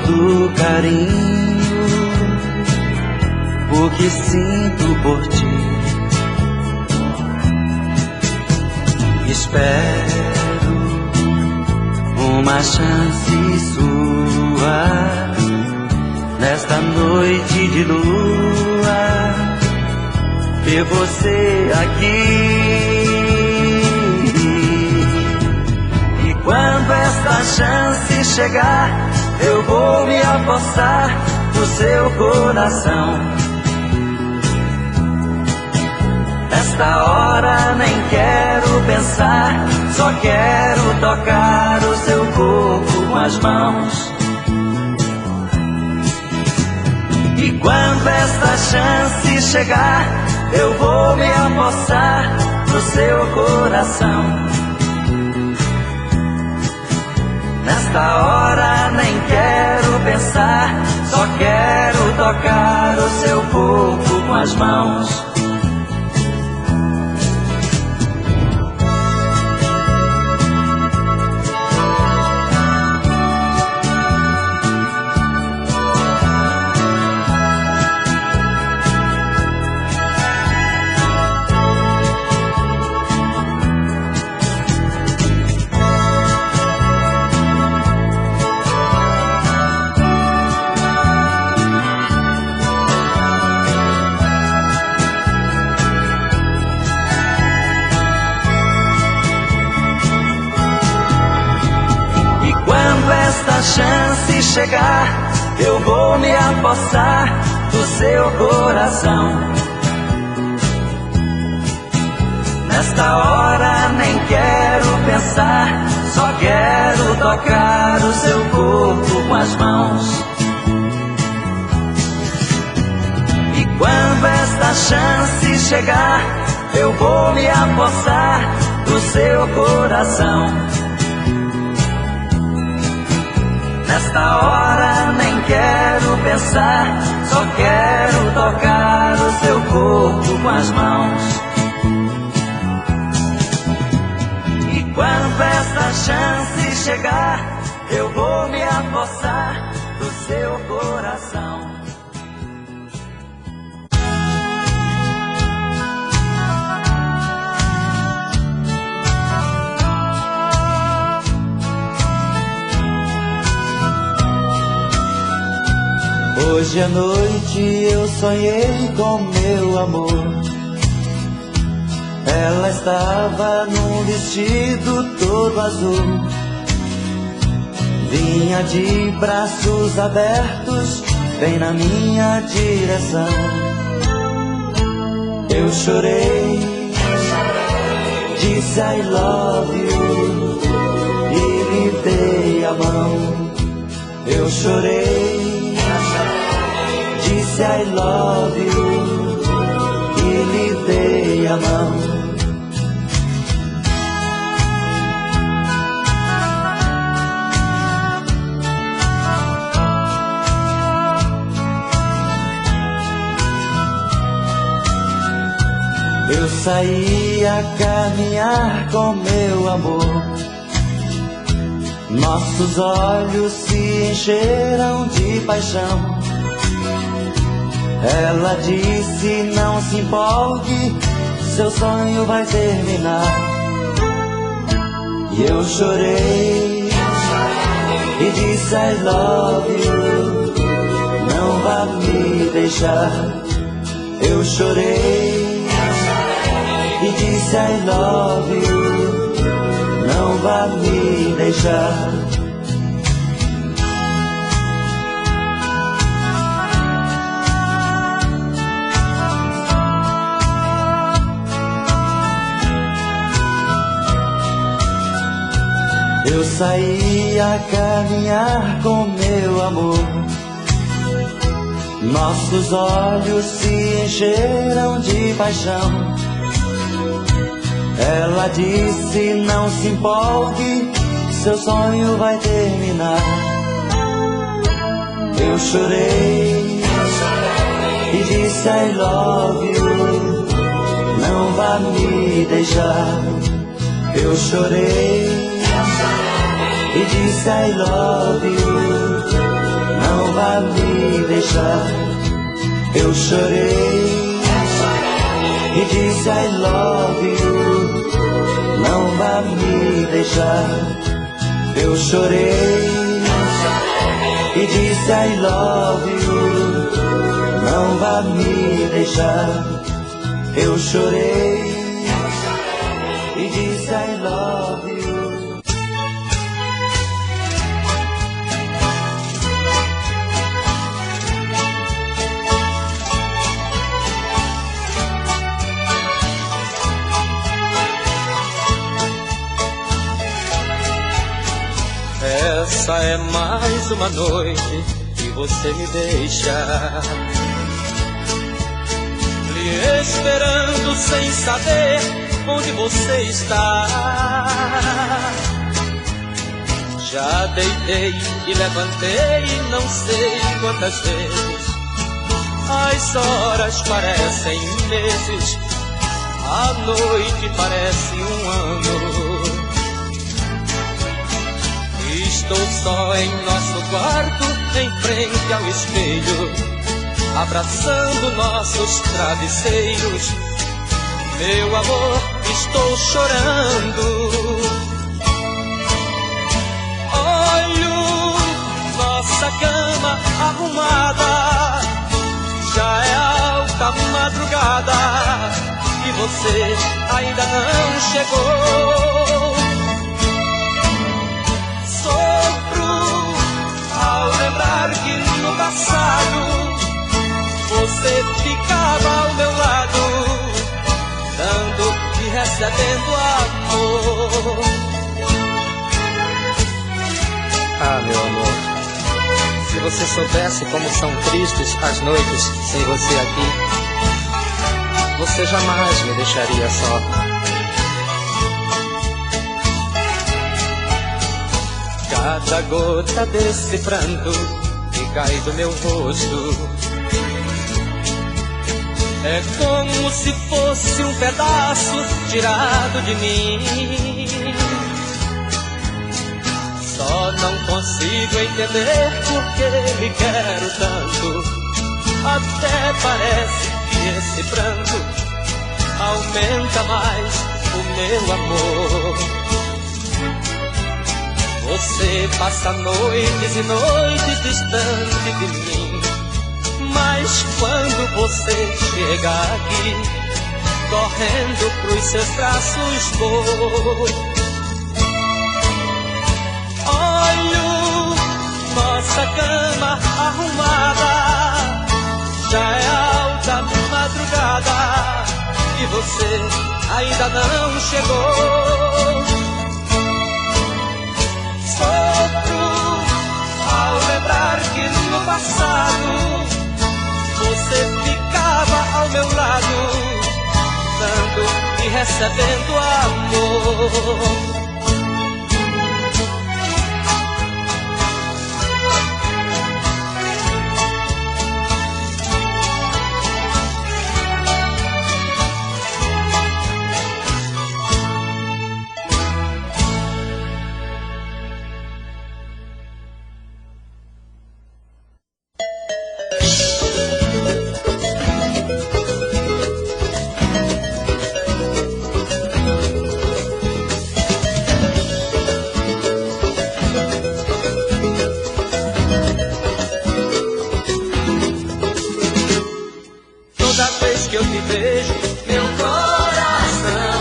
todo carinho, o que sinto por ti. Espero uma chance sua nesta noite de lua, ver você aqui. E quando esta chance chegar, eu vou me apossar do seu coração. Nesta hora nem quero pensar, só quero tocar o seu corpo com as mãos. E quando esta chance chegar, eu vou me apossar do seu coração. Nesta hora nem quero pensar, só quero tocar o seu corpo com as mãos. Esta chance chegar, eu vou me apossar do seu coração. Nesta hora nem quero pensar, só quero tocar o seu corpo com as mãos. E quando esta chance chegar, eu vou me apossar do seu coração. Nesta hora nem quero pensar, só quero tocar o seu corpo com as mãos. E quando esta chance chegar, eu vou me apossar do seu coração. Hoje à noite eu sonhei com meu amor. Ela estava num vestido todo azul, vinha de braços abertos bem na minha direção. Eu chorei, disse I love you e lhe dei a mão. Eu chorei, disse I love you e lhe dei a mão. Eu saí a caminhar com meu amor, nossos olhos se encheram de paixão. Ela disse, não se empolgue, seu sonho vai terminar. E eu chorei e disse I love you, não vá me deixar. Eu chorei e disse I love you, não vá me deixar. Eu saí a caminhar com meu amor, nossos olhos se encheram de paixão. Ela disse, não se empolgue, seu sonho vai terminar. Eu chorei e disse I love you, não vá me deixar. Eu chorei e disse I love you, vá me deixar. Eu chorei e disse I love you. Não vá me deixar. Eu chorei e disse I love you. Não vá me deixar. Eu chorei e disse I love you. Essa é mais uma noite que você me deixa, lhe esperando sem saber onde você está. Já deitei e levantei não sei quantas vezes. As horas parecem meses, a noite parece um ano. Estou só em nosso quarto, em frente ao espelho, abraçando nossos travesseiros. Meu amor, estou chorando. Olho nossa cama arrumada, já é alta madrugada e você ainda não chegou. Sofro ao lembrar que no passado você ficava ao meu lado, dando e recebendo amor. Ah, meu amor, se você soubesse como são tristes as noites sem você aqui, você jamais me deixaria só. Cada gota desse pranto que cai do meu rosto é como se fosse um pedaço tirado de mim. Só não consigo entender por que me quero tanto. Até parece que esse pranto aumenta mais o meu amor. Você passa noites e noites distante de mim, mas quando você chega aqui, correndo pros seus braços vou. Olho nossa cama arrumada, já é alta madrugada e você ainda não chegou. Sofro ao lembrar que no passado você ficava ao meu lado, dando e recebendo amor. Que eu te vejo, meu coração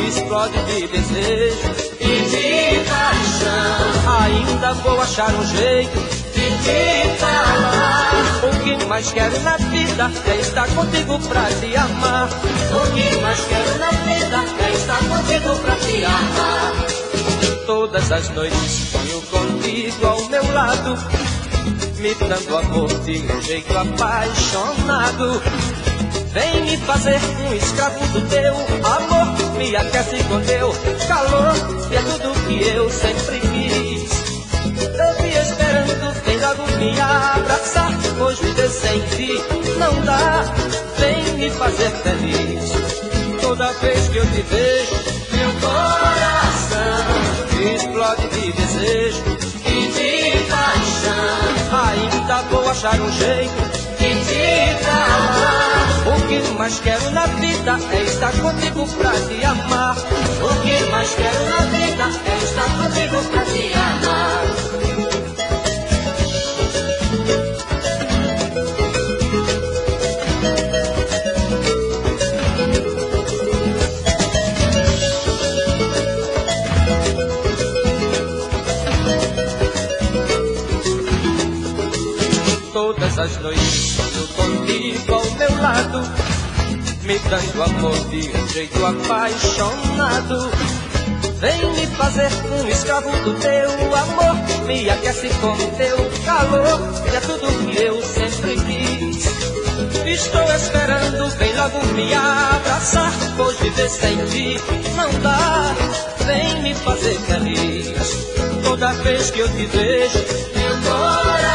explode de desejo e de paixão. Ainda vou achar um jeito de te falar. O que mais quero na vida é estar contigo pra te amar. O que mais quero na vida é estar contigo pra te amar. Todas as noites sonho contigo ao meu lado, me dando amor de meu jeito apaixonado. Vem me fazer um escravo do teu amor, me aquece com teu calor, e é tudo que eu sempre quis. Eu te esperando, vem logo me abraçar, pois viver sem ti não dá. Vem me fazer feliz. Toda vez que eu te vejo, meu coração explode de desejo e de paixão. Ainda ainda vou achar um jeito de te amar. O que mais quero na vida é estar contigo pra te amar. O que mais quero na vida é estar contigo pra te amar. Todas as noites sonho contigo ao meu lado, me dando amor de um jeito apaixonado. Vem me fazer um escravo do teu amor, me aquece com teu calor, e é tudo que eu sempre quis. Estou esperando, vem logo me abraçar, pois viver sem ti não dá. Vem me fazer feliz, toda vez que eu te vejo, meu coração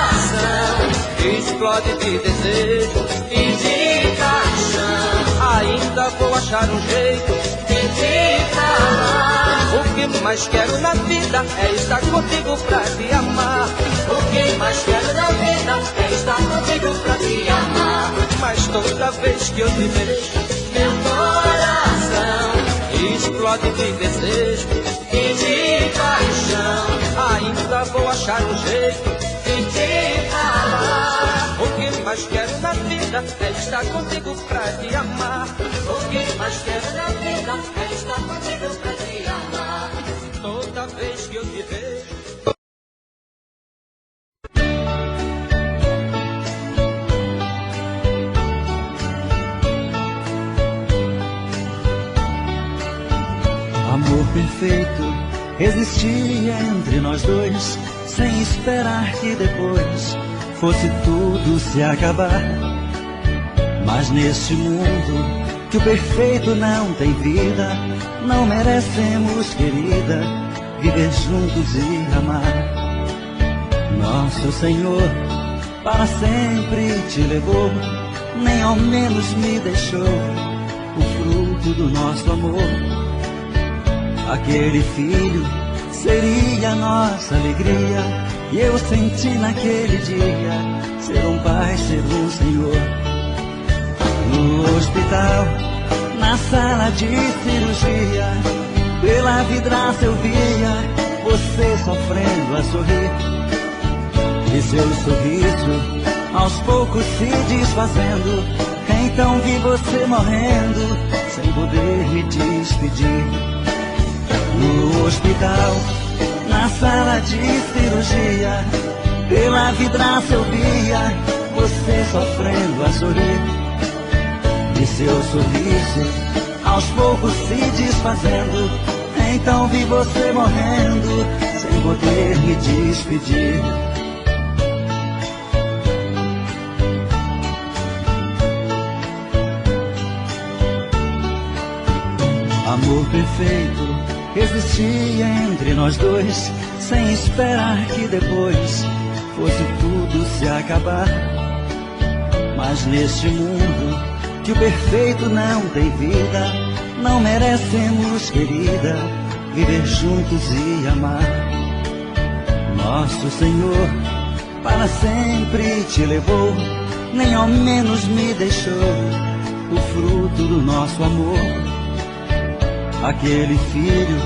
explode de desejo e de paixão. Ainda vou achar um jeito de te falar. O que mais quero na vida é estar contigo pra te amar. O que mais quero na vida é estar contigo pra te amar. Mas toda vez que eu te vejo, meu coração explode de desejo e de paixão. Ainda vou achar um jeito de te falar. O que mais quero na vida é estar contigo pra te amar. O que mais quero na vida é estar contigo pra te amar. Toda vez que eu te vejo. Amor perfeito existia entre nós dois, sem esperar que depois fosse tudo se acabar. Mas neste mundo que o perfeito não tem vida, não merecemos, querida, viver juntos e amar. Nosso Senhor para sempre te levou, nem ao menos me deixou o fruto do nosso amor. Aquele filho seria nossa alegria, e eu senti naquele dia ser um pai, ser um senhor. No hospital, na sala de cirurgia, pela vidraça eu via você sofrendo a sorrir, e seu sorriso aos poucos se desfazendo. Então vi você morrendo sem poder me despedir. No hospital, na sala de cirurgia, pela vidraça eu via você sofrendo a sorrir, e seu sorriso aos poucos se desfazendo. Então vi você morrendo sem poder me despedir. Amor perfeito existia entre nós dois, sem esperar que depois fosse tudo se acabar. Mas neste mundo que o perfeito não tem vida, não merecemos, querida, viver juntos e amar. Nosso Senhor para sempre te levou, nem ao menos me deixou o fruto do nosso amor. Aquele filho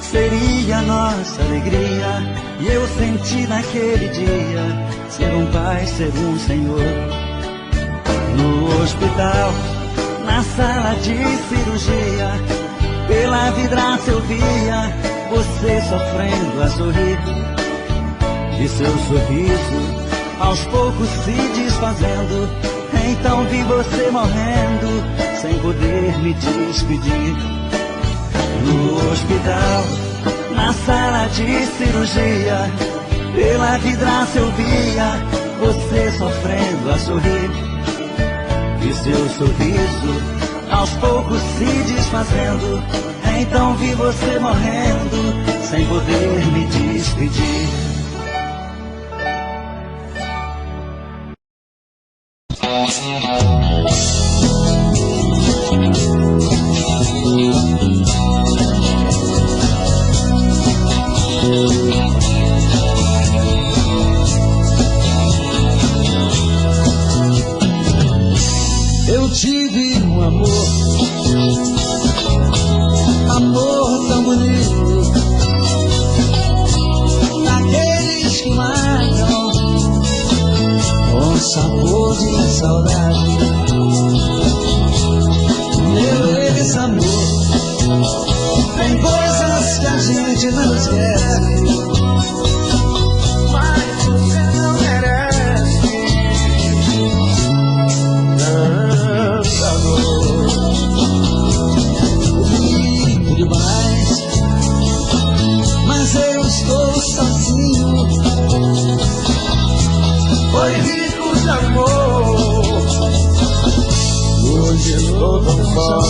seria nossa alegria, e eu senti naquele dia ser um pai, ser um senhor. No hospital, na sala de cirurgia, pela vidraça eu via você sofrendo a sorrir, e seu sorriso aos poucos se desfazendo. Então vi você morrendo sem poder me despedir. No hospital, na sala de cirurgia, pela vidraça eu via você sofrendo a sorrir, e seu sorriso aos poucos se desfazendo. Então vi você morrendo sem poder me despedir. tive um amor tão bonito, daqueles que matam com sabor de saudade. Meu ex-amor, tem coisas que a gente não esquece, mas você não merece tanta dor. Lindo demais, mas eu estou sozinho. Foi rico de amor, hoje estou tão só.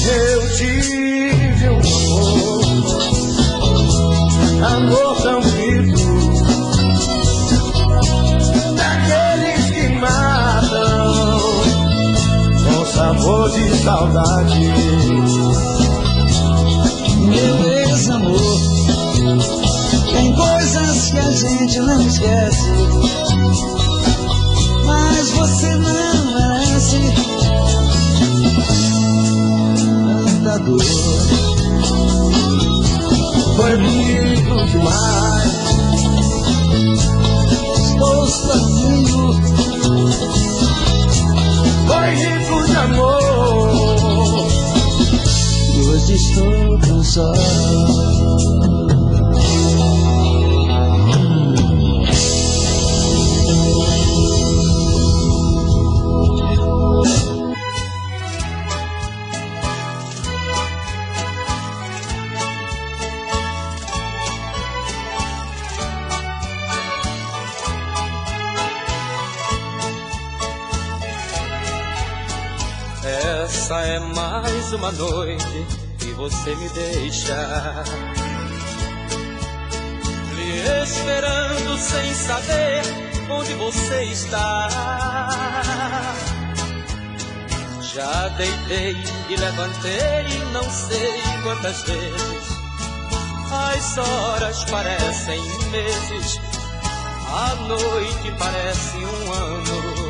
Eu tive um amor tão vivo, daqueles que matam com sabor de saudade. Meu ex-amor, tem coisas que a gente não esquece, mas você não merece tanta dor. Foi lindo demais, estou sozinho. Foi rico de amor, e hoje estou tão só. Essa é mais uma noite que você me deixa, lhe esperando sem saber onde você está. Já deitei e levantei não sei quantas vezes, as horas parecem meses, a noite parece um ano.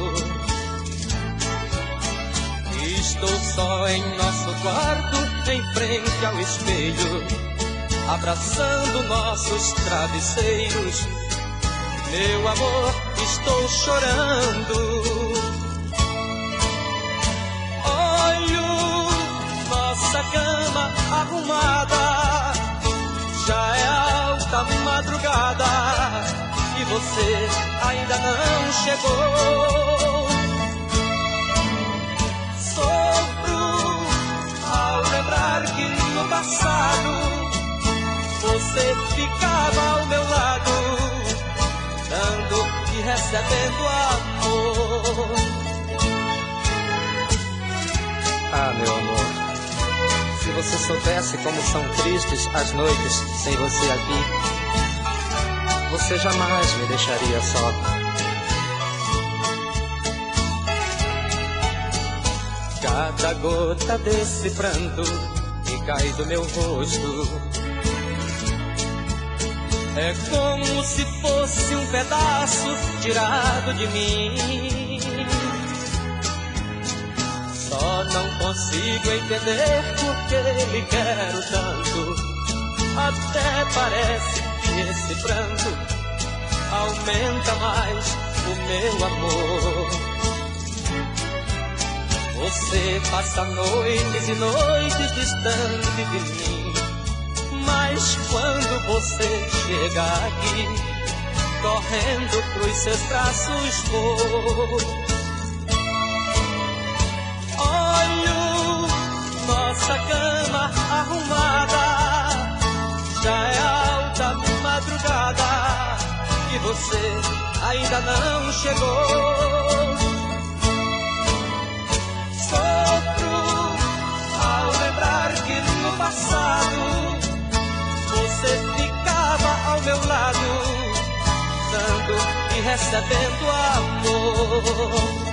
Estou só em nosso quarto, em frente ao espelho, abraçando nossos travesseiros. Meu amor, estou chorando. Olho nossa cama arrumada, já é alta madrugada e você ainda não chegou. Ao lembrar que no passado você ficava ao meu lado, dando e recebendo amor. Ah, meu amor, se você soubesse como são tristes as noites sem você aqui, você jamais me deixaria só. Cada gota desse pranto que cai do meu rosto é como se fosse um pedaço tirado de mim. Só não consigo entender por que lhe quero tanto. Até parece que esse pranto aumenta mais o meu amor. Você passa noites e noites distante de mim, mas quando você chega aqui, correndo pros seus braços vou. Olho nossa cama arrumada, já é alta madrugada e você ainda não chegou. Sofro ao lembrar que no passado você ficava ao meu lado, dando e recebendo amor.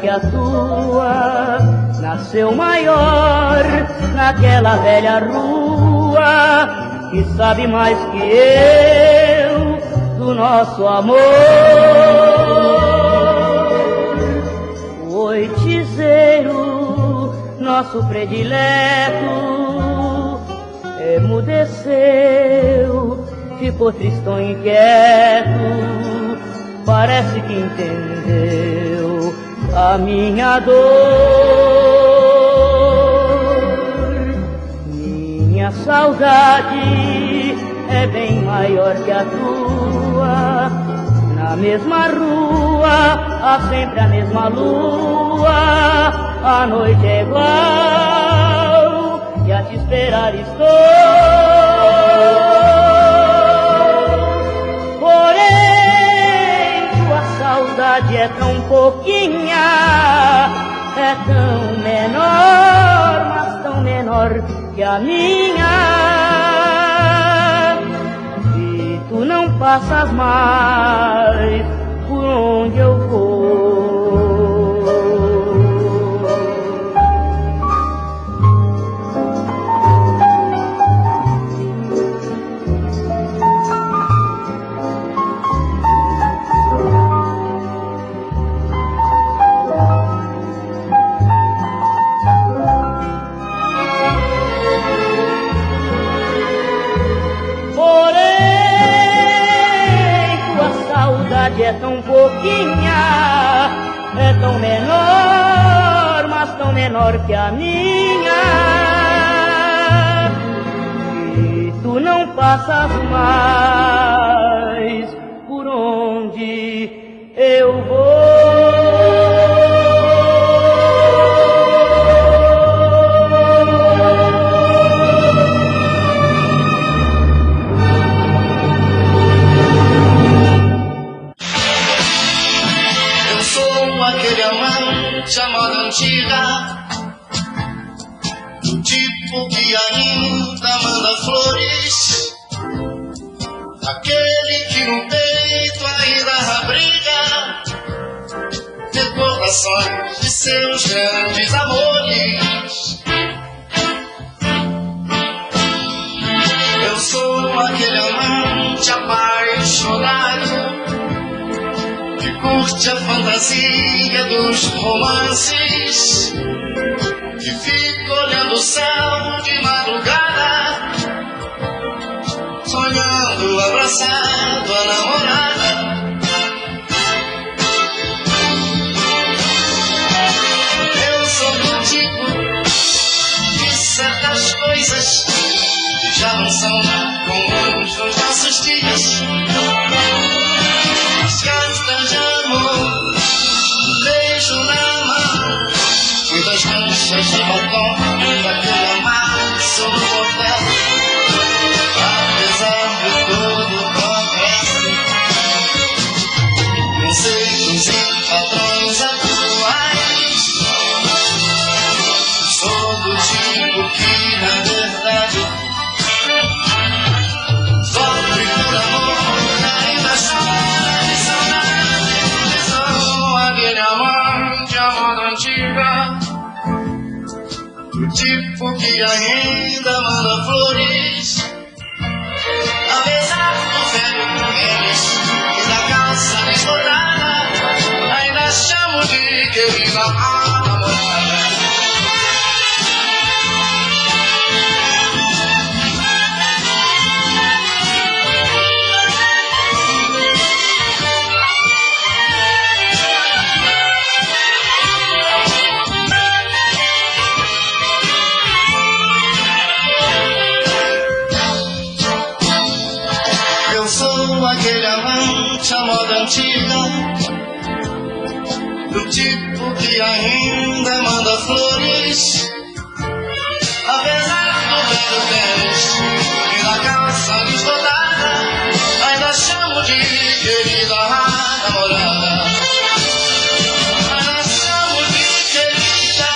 Que a tua nasceu maior naquela velha rua, que sabe mais que eu do nosso amor. O oitizeiro, nosso predileto, emudeceu, ficou tristão e inquieto, parece que entendeu a minha dor. Minha saudade é bem maior que a tua. Na mesma rua há sempre a mesma lua. A noite é igual e a te esperar estou. Saudade é tão pouquinha, é tão menor, mas tão menor que a minha. E tu não passas mais por onde eu vou. É tão pouquinha, é tão menor, mas tão menor que a minha. E tu não passas mais por onde eu vou. Chamada antiga, do tipo que ainda manda flores, aquele que no peito ainda abriga recordações de seus grandes amores. Eu sou aquele amante apaixonado que curte a fantasia dos romances, que fica olhando o céu de madrugada, sonhando abraçado a namorada. Eu sou do tipo que certas coisas que já não são comuns nos nossos dias. Cartas de amor, beijo na mão, muitas manchas de batom, daquele amasso no hotel. Apesar de todo o progresso, conceitos e padrões atuais, sou do tipo que na verdade sofre por amor, ainda chora. Do tipo que ainda manda flores, apesar do velho tênis e da calça desbordada, ainda chamo de querida namorada. não sou aquele amante à moda antiga, do tipo que ainda manda flores, apesar do velho tênis e da calça desbordada, ainda chamo de querida namorada. Ainda chamo de querida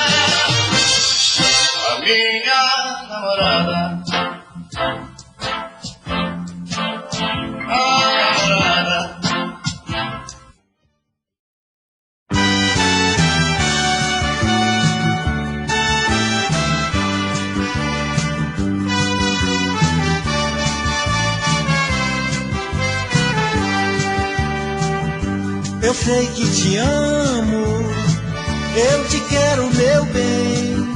a minha namorada. Eu sei que te amo, eu te quero, meu bem.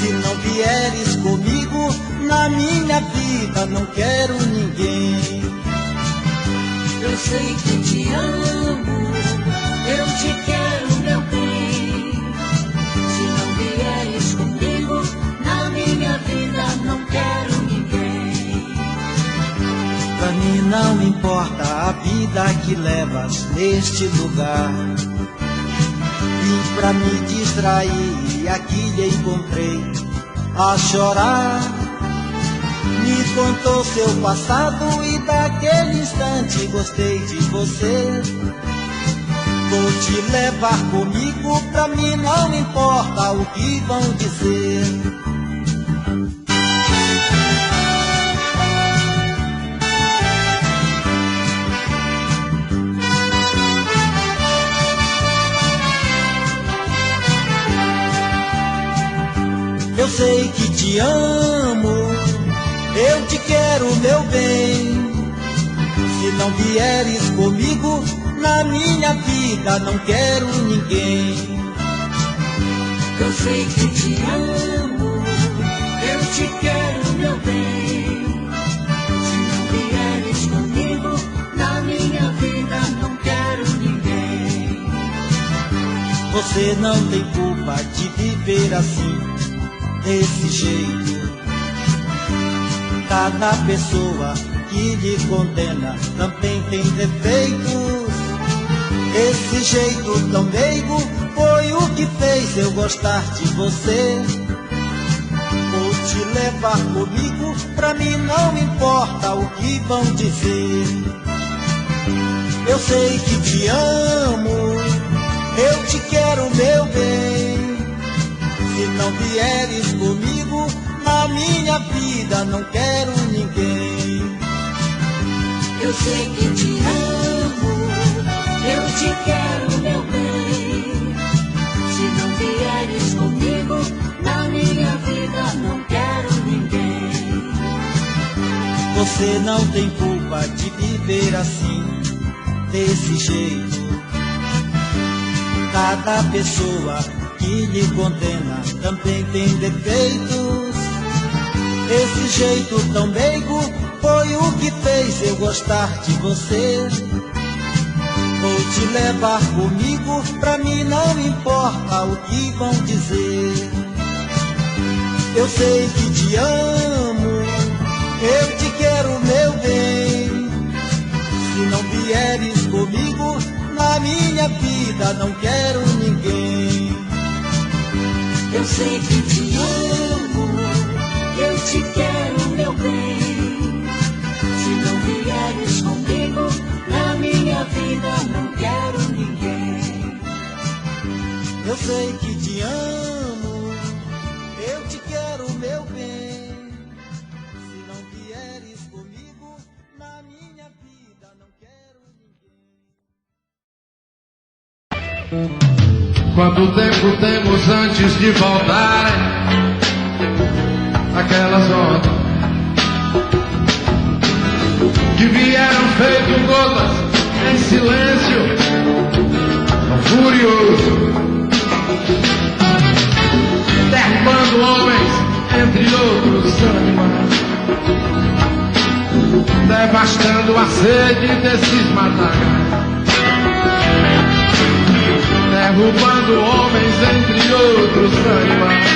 Se não vieres comigo na minha vida, não quero ninguém. Eu sei que te amo, eu te quero, meu bem. Se não vieres comigo na minha vida, não quero ninguém. Pra mim não importa a vida que levas neste lugar. Vim pra me distrair e aqui lhe encontrei a chorar. Me contou seu passado e daquele instante gostei de você. Vou te levar comigo, pra mim não importa o que vão dizer. Eu sei que te amo, eu te quero, meu bem. Se não vieres comigo na minha vida, não quero ninguém. Eu sei que te amo, eu te quero, meu bem. Se não vieres comigo na minha vida, não quero ninguém. Você não tem culpa de viver assim, desse jeito. Cada pessoa que lhe condena também tem defeitos. Esse jeito tão meigo foi o que fez eu gostar de você. Vou te levar comigo, pra mim não importa o que vão dizer. Eu sei que te amo, eu te quero, meu bem. Se não vieres comigo na minha vida, não quero ninguém. Eu sei que te amo, eu te quero, meu bem. Se não vieres comigo na minha vida, não quero ninguém. Você não tem culpa de viver assim, desse jeito. Cada pessoa que lhe condena também tem defeitos. Esse jeito tão meigo foi o que fez eu gostar de você. Vou te levar comigo, pra mim não importa o que vão dizer. Eu sei que te amo, eu te quero, meu bem. Se não vieres comigo na minha vida, não quero ninguém. Eu sei que te amo, eu te quero, meu bem. Se não vieres comigo na minha vida, não quero ninguém. Eu sei que te amo, eu te quero, meu bem. Se não vieres comigo na minha vida, não quero ninguém. Quanto tempo temos antes de voltar aquelas ondas que vieram feito gotas em silêncio, tão furioso, derrubando homens entre outros animais, devastando a sede desses matagais. Derrubando homens entre outros animais,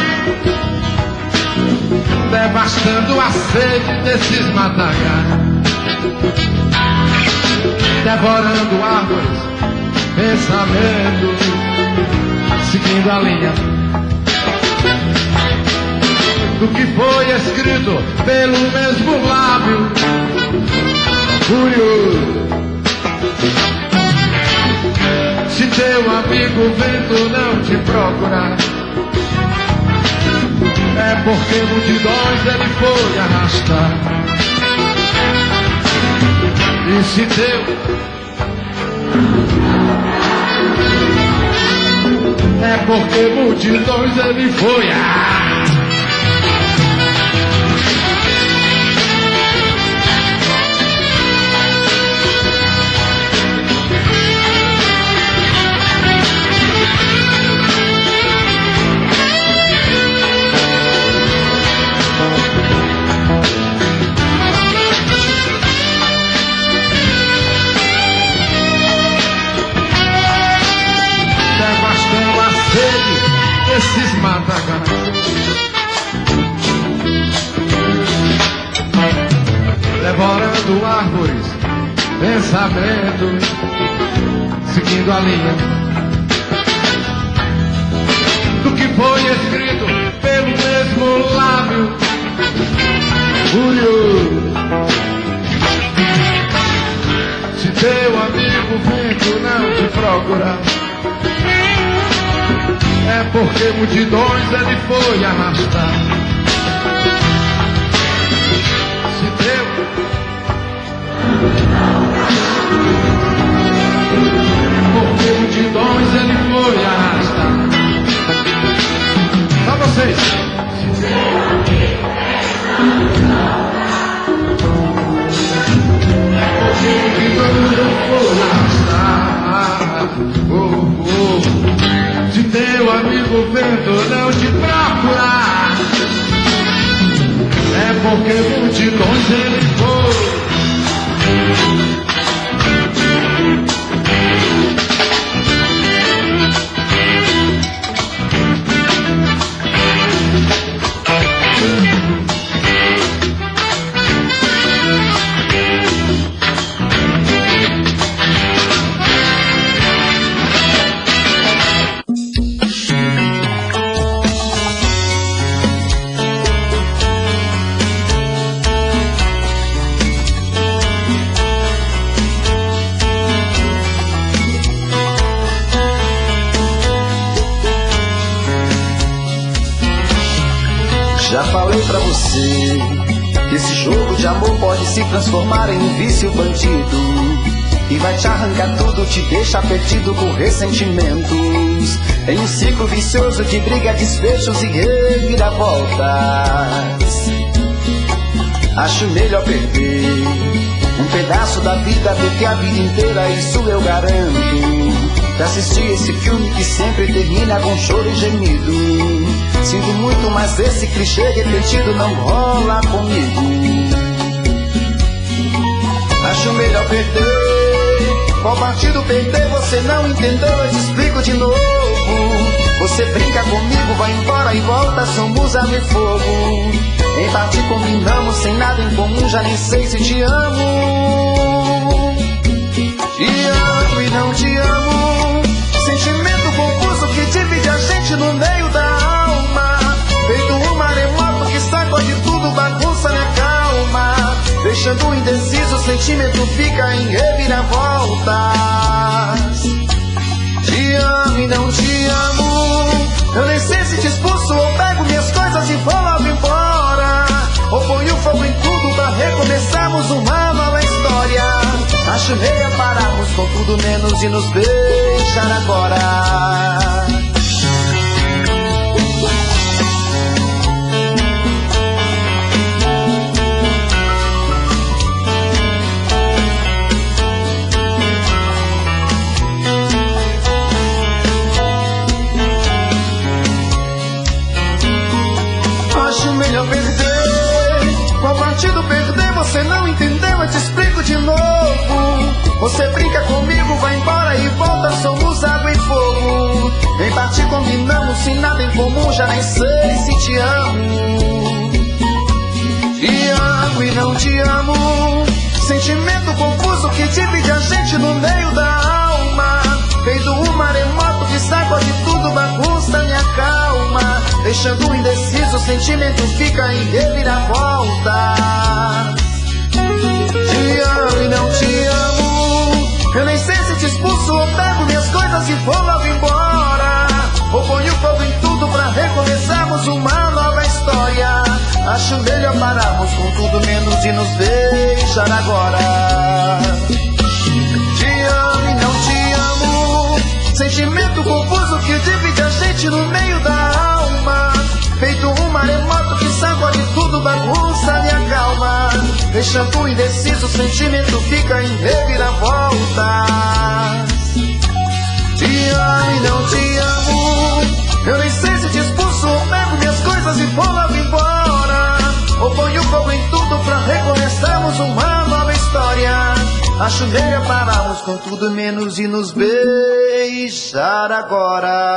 devastando a sede desses matagais. devorando árvores, pensamento, seguindo a linha do que foi escrito pelo mesmo lábio, curioso. Se teu amigo vento não te procurar, é porque multidões ele foi arrastar. E se teu é porque multidões ele foi arrastar. Esses matagais devorando árvores, pensamento, seguindo a linha do que foi escrito pelo mesmo lábio, curioso. Se teu amigo vento não te procurar, é porque multidões ele foi arrastar. Se teu é porque multidões ele foi arrastar. Só vocês. Se teu é porque multidões ele foi arrastar. Se teu amigo vento não te procurar, é porque multidões ele foi. Já falei pra você que esse jogo de amor pode se transformar em um vício bandido e vai te arrancar tudo, te deixar perdido com ressentimentos, em um ciclo vicioso de briga, desfechos e reviravoltas. Acho melhor perder um pedaço da vida do que a vida inteira, isso eu garanto. Pra assistir esse filme que sempre termina com choro e gemido, sinto muito, mas esse clichê repetido não rola comigo. Acho melhor perder. Qual partido perder? Você não entendeu, eu te explico de novo. Você brinca comigo, vai embora e volta, somos água e fogo. Em parte combinamos, sem nada em comum, já nem sei se te amo. Te amo e não te amo. Sentimento confuso que divide a gente no meio da alma, feito um maremoto que sacode tudo, bagunça minha calma, deixando indeciso, o sentimento fica em reviravoltas. Te amo e não te amo. Eu nem sei se te expulso ou pego minhas coisas e vou logo embora, ou ponho fogo em tudo pra recomeçarmos uma nova história. Acho melhor pararmos com tudo menos de nos beijar agora. Acho melhor perder. Qual partido perder? Você não entendeu, eu te explico de novo. Você brinca comigo, vai embora e volta, somos água e fogo. Em parte combinamos, sem nada em comum, já nem sei se te amo. Te amo e não te amo. Sentimento confuso que divide a gente no deixando indeciso, o sentimento fica em reviravolta. Te amo e não te amo, eu nem sei se te expulso ou pego minhas coisas e vou logo embora, ou ponho fogo em tudo pra recomeçarmos uma nova história. Acho melhor pararmos com tudo menos de nos deixar agora. Te amo e não te amo, sentimento confuso que divide a gente no meio da alma, feito um maremoto que sacode tudo, bagunça minha calma, deixando indeciso, o sentimento fica em reviravolta. Te amo e não te amo, eu nem sei se te expulso ou pego minhas coisas e vou logo embora, ou ponho fogo em tudo pra recomeçarmos uma nova história. Acho melhor pararmos com tudo menos de nos beijar agora.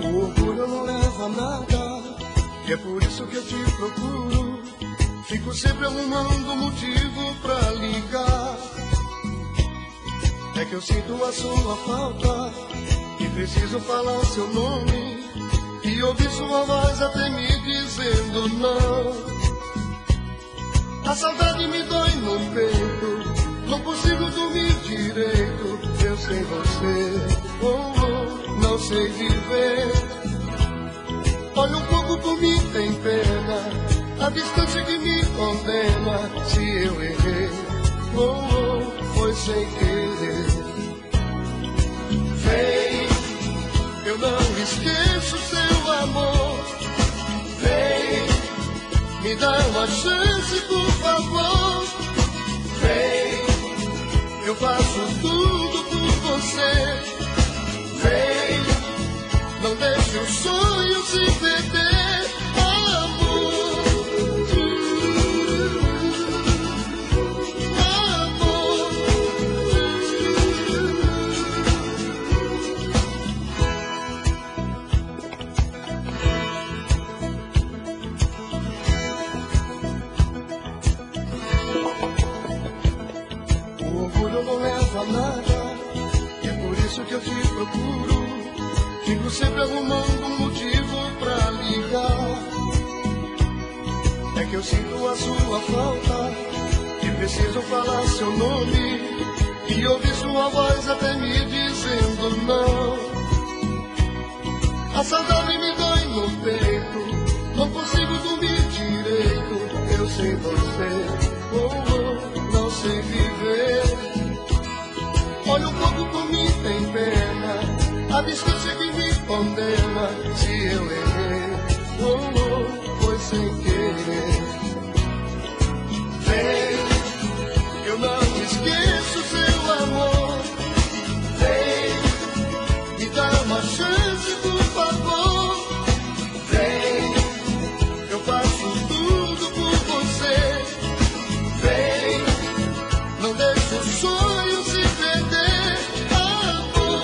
O orgulho não leva a nada, e é por isso que eu te procuro. Fico sempre arrumando motivo pra ligar. É que eu sinto a sua falta e preciso falar seu nome, e ouvir sua voz até me dizendo não. A saudade me dói no peito, não consigo dormir direito. Eu sem você, oh, oh, não sei viver. Olha um pouco por mim, tem pena, a distância que me condena. Se eu errei, oh, oh, foi sem querer. Vem, eu não esqueço seu amor. Vem, me dá uma chance, por favor. Vem, eu faço tudo por você. Vem, não deixe o sonho se perder, amor. O orgulho não leva a nada, e é por isso que eu te procuro. Fico sempre arrumando um motivo pra ligar. É que eu sinto a sua falta e preciso falar seu nome, e ouvir sua voz até me dizendo não. A saudade me dói no peito, não consigo dormir direito. Eu sem você, oh, oh, não sei viver. Olha um pouco por mim, tem pena, a distância que me condena. Se eu errei, oh, oh, foi sem querer. Vem, eu não esqueço seu amor. Vem, me dá uma chance, por favor. Vem, eu faço tudo por você. Vem, não deixe o sonho se perder, amor.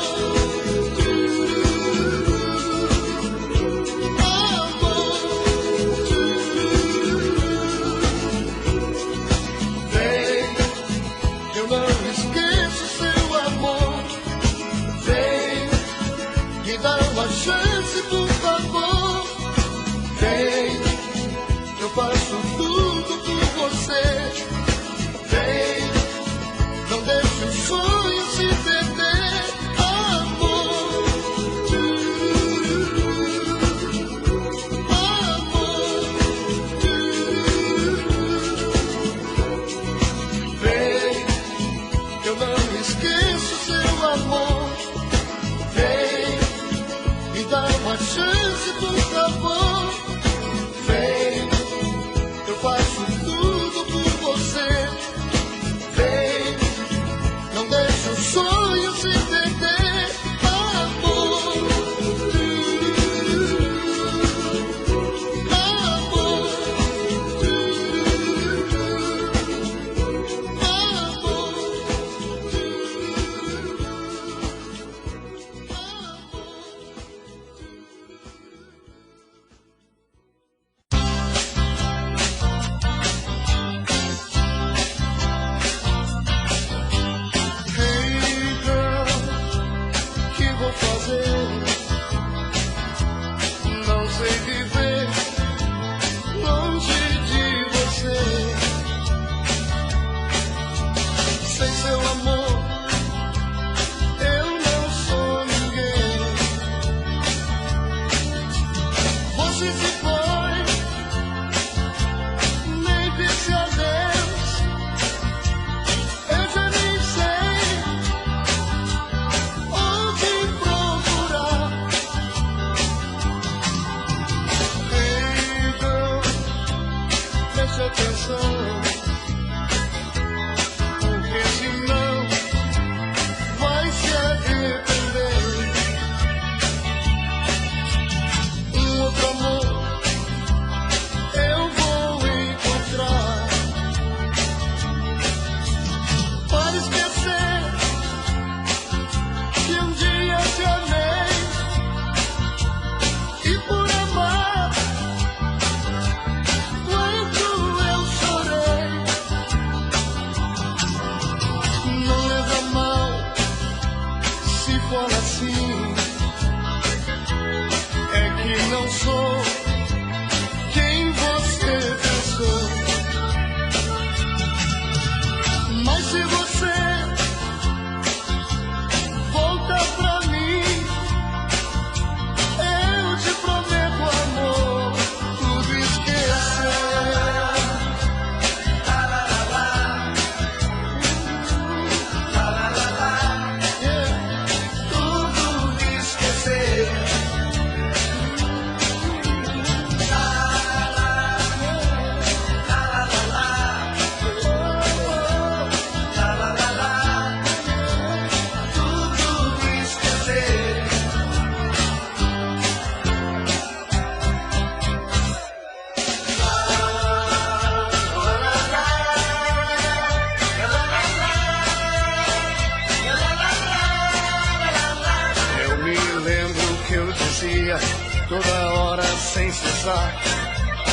cessar.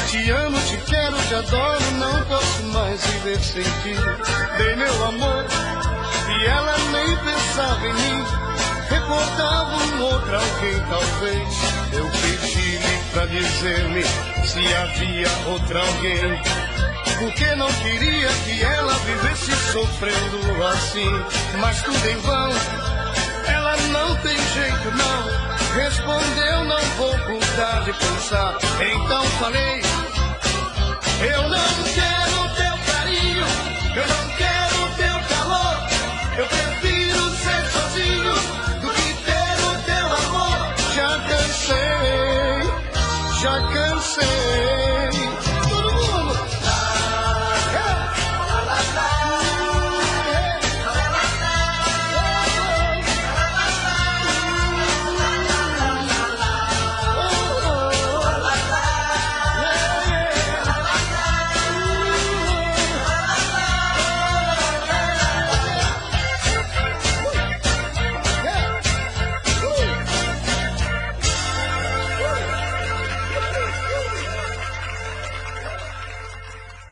Te amo, te quero, te adoro, não posso mais viver sem ti. Dei meu amor e ela nem pensava em mim. Recordava um outro alguém, talvez. Eu pedi-lhe pra dizer-me se havia outra alguém, porque não queria que ela vivesse sofrendo assim. Mas tudo em vão, ela não tem jeito não. Respondeu, não vou cuidar de pensar. Então falei, eu não quero teu carinho, eu não quero teu calor. Eu prefiro ser sozinho do que ter o teu amor. Já cansei, já cansei.